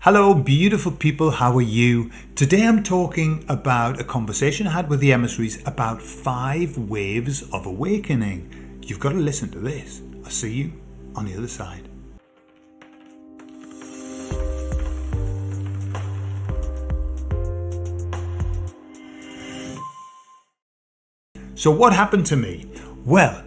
Hello, beautiful people. How are you? Today I'm talking about a conversation I had with the emissaries about 5 waves of awakening. You've got to listen to this. I'll see you on the other side. So what happened to me? Well,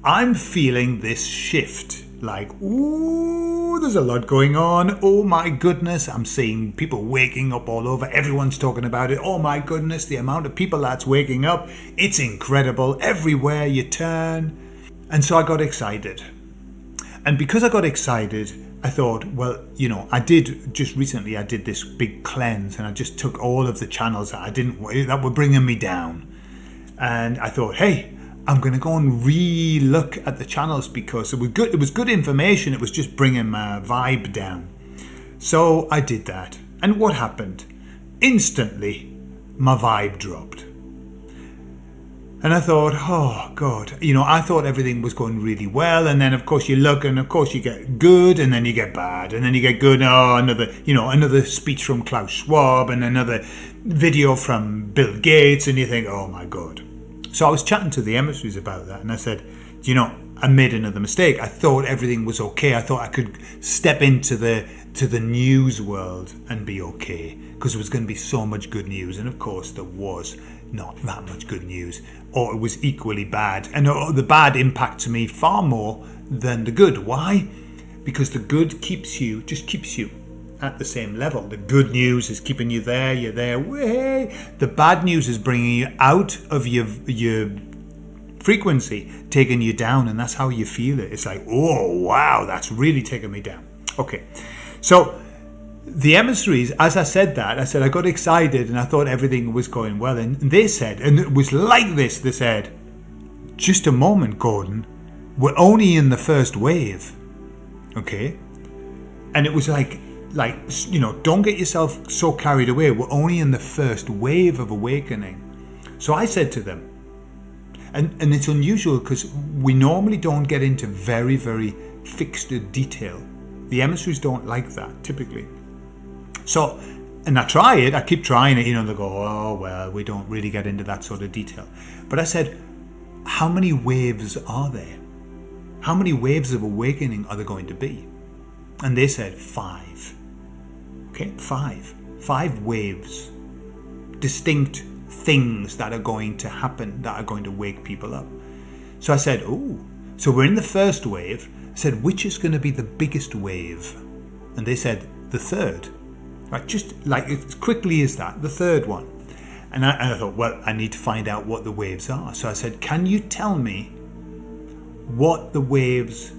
I'm feeling this shift. Like, ooh, there's a lot going on. Oh my goodness, I'm seeing people waking up all over. Everyone's talking about it. Oh my goodness, the amount of people that's waking up. It's incredible. Everywhere you turn. And so I got excited. And because I got excited, I thought, well, I did this big cleanse, and I just took all of the channels that were bringing me down. And I thought, hey, I'm going to go and re-look at the channels because it was good. It was good information. It was just bringing my vibe down. So I did that. And what happened? Instantly, my vibe dropped. And I thought, oh God, I thought everything was going really well. And then of course you look, and of course you get good, and then you get bad, and then you get good. Oh, another speech from Klaus Schwab, and another video from Bill Gates, and you think, oh my God. So I was chatting to the emissaries about that, and I said, I made another mistake. I thought everything was okay. I thought I could step into the news world and be okay, because there was going to be so much good news, and of course there was not that much good news, or it was equally bad, and the bad impacts me far more than the good. Why? Because the good keeps you at the same level. The good news is keeping you there. You're there. Way. The bad news is bringing you out of your frequency, taking you down, and that's how you feel it. It's like, oh wow, that's really taking me down. Okay, so the emissaries, as I said I got excited and I thought everything was going well, and they said, and it was like this, they said, just a moment, Gordon, we're only in the first wave. Okay, and it was like, don't get yourself so carried away. We're only in the first wave of awakening. So I said to them, and it's unusual because we normally don't get into very, very fixed detail. The emissaries don't like that typically. So, and I keep trying it, they go, oh, well, we don't really get into that sort of detail. But I said, how many waves are there? How many waves of awakening are there going to be? And they said 5. Okay, 5 waves, distinct things that are going to happen, that are going to wake people up. So I said, oh, so we're in the first wave. I said, which is going to be the biggest wave? And they said, the third. Right, just like as quickly as that, the third one. And I thought, well, I need to find out what the waves are. So I said, can you tell me what the waves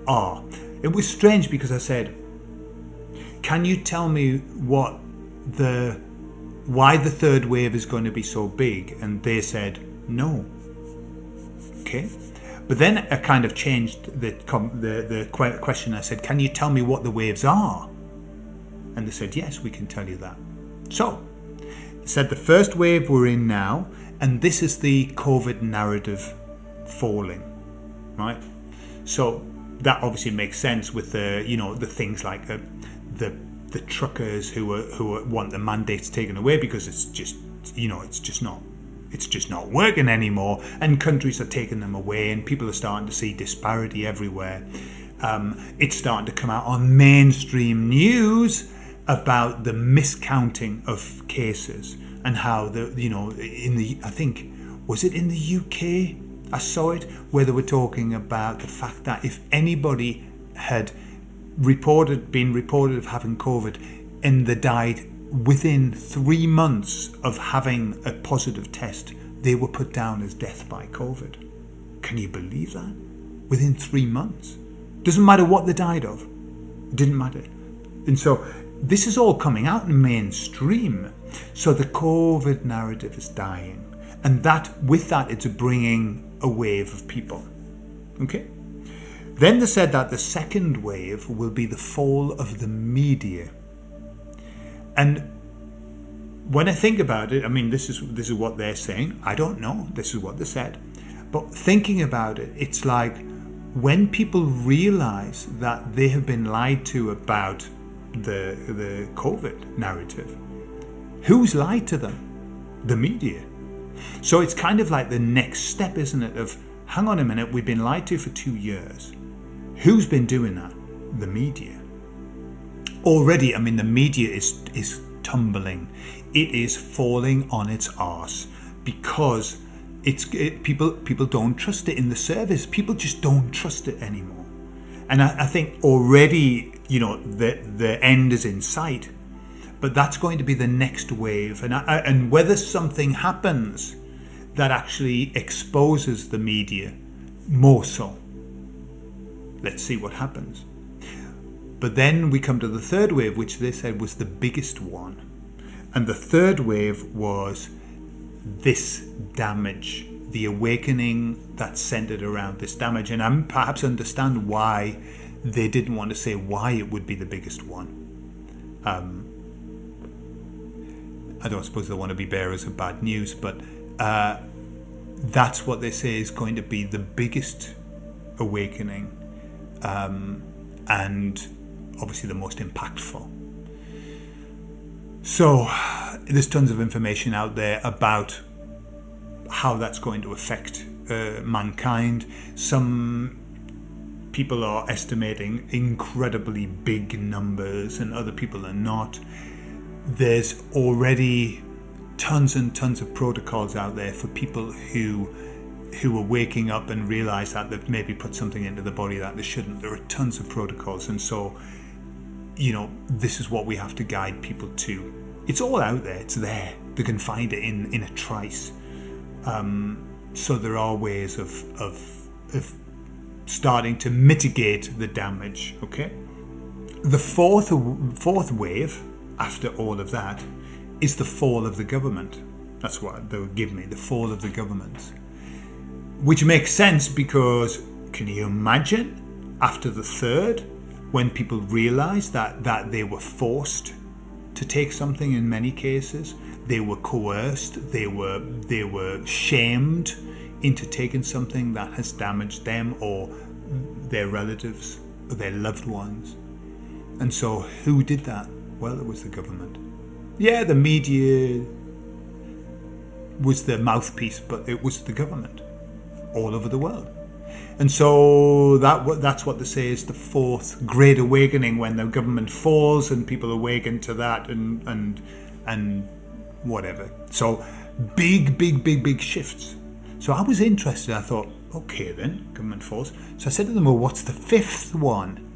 are? It was strange because I said, can you tell me why the third wave is going to be so big? And they said, no. Okay. But then I kind of changed the question. I said, can you tell me what the waves are? And they said, yes, we can tell you that. So, they said the first wave we're in now, and this is the COVID narrative falling, right? So that obviously makes sense with the things like the truckers who want the mandates taken away because it's just not working anymore, and countries are taking them away, and people are starting to see disparity everywhere. It's starting to come out on mainstream news about the miscounting of cases, and how I think, was it in the UK? I saw it where they were talking about the fact that if anybody had been reported of having COVID and they died within 3 months of having a positive test, they were put down as death by COVID. Can you believe that? Within 3 months. Doesn't matter what they died of. It didn't matter. And so this is all coming out in mainstream. So the COVID narrative is dying. And with that, it's bringing a wave of people. Okay? Then they said that the second wave will be the fall of the media. And when I think about it, I mean, this is what they're saying. I don't know. This is what they said. But thinking about it, it's like when people realize that they have been lied to about the COVID narrative. Who's lied to them? The media. So it's kind of like the next step, isn't it? Of, hang on a minute, we've been lied to for 2 years. Who's been doing that? The media. Already, I mean, the media is tumbling. It is falling on its arse because people don't trust it in the service. People just don't trust it anymore. And I think already, the end is in sight. But that's going to be the next wave. And whether something happens that actually exposes the media more so. Let's see what happens. But then we come to the third wave, which they said was the biggest one. And the third wave was this damage, the awakening that's centered around this damage. And I perhaps understand why they didn't want to say why it would be the biggest one. I don't suppose they want to be bearers of bad news, but that's what they say is going to be the biggest awakening, and obviously the most impactful. So there's tons of information out there about how that's going to affect mankind. Some people are estimating incredibly big numbers and other people are not. There's already tons and tons of protocols out there for people who are waking up and realize that they've maybe put something into the body that they shouldn't. There are tons of protocols, and so this is what we have to guide people to. It's all out there. It's there. They can find it in a trice. So there are ways of starting to mitigate the damage. Okay. The fourth wave after all of that is the fall of the government. That's what they would give me, the fall of the government. Which makes sense because, can you imagine after the third, when people realized that they were forced to take something in many cases, they were coerced, they were shamed into taking something that has damaged them or their relatives or their loved ones. And so who did that? Well, it was the government. Yeah, the media was the mouthpiece, but it was the government all over the world. And so that's what they say is the fourth great awakening, when the government falls and people awaken to that and whatever. So big shifts. So I was interested. I thought, okay then, government falls. So I said to them, well, what's the fifth one?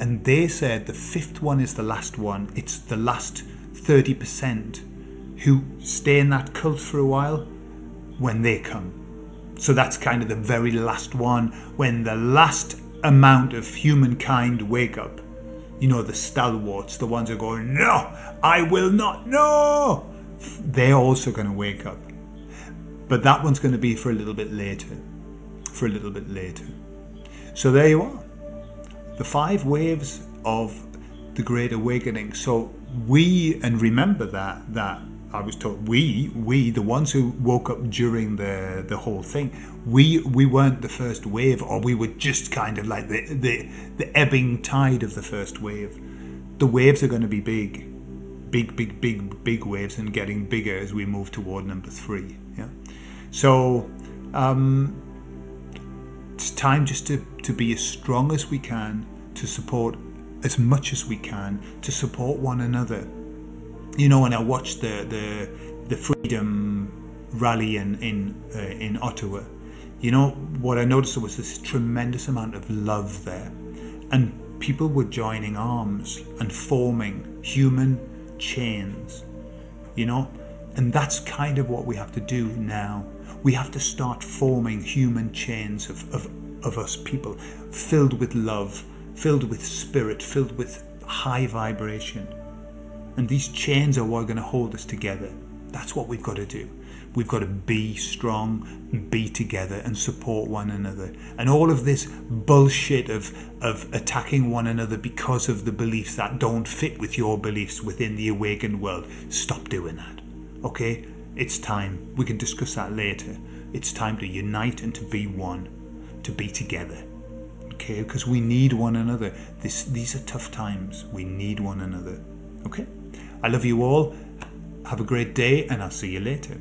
And they said the fifth one is the last one. It's the last 30% who stay in that cult for a while when they come. So that's kind of the very last one, when the last amount of humankind wake up. The stalwarts, the ones who go, no, I will not, no. They're also going to wake up. But that one's going to be for a little bit later. So there you are. The 5 waves of the Great Awakening. So remember that I was told, we the ones who woke up during the whole thing, we weren't the first wave, or we were just kind of like the ebbing tide of the first wave. The waves are going to be big waves, and getting bigger as we move toward number 3. Yeah. So it's time just to be as strong as we can, to support as much as we can, to support one another. When I watched the Freedom Rally in Ottawa, what I noticed was this tremendous amount of love there, and people were joining arms and forming human chains, and that's kind of what we have to do now. We have to start forming human chains of us people, filled with love, filled with spirit, filled with high vibration. And these chains are what are going to hold us together. That's what we've got to do. We've got to be strong, be together, and support one another. And all of this bullshit of attacking one another because of the beliefs that don't fit with your beliefs within the awakened world, stop doing that. Okay? It's time. We can discuss that later. It's time to unite and to be one, to be together. okay? Because we need one another. These are tough times. We need one another, okay? I love you all. Have a great day, and I'll see you later.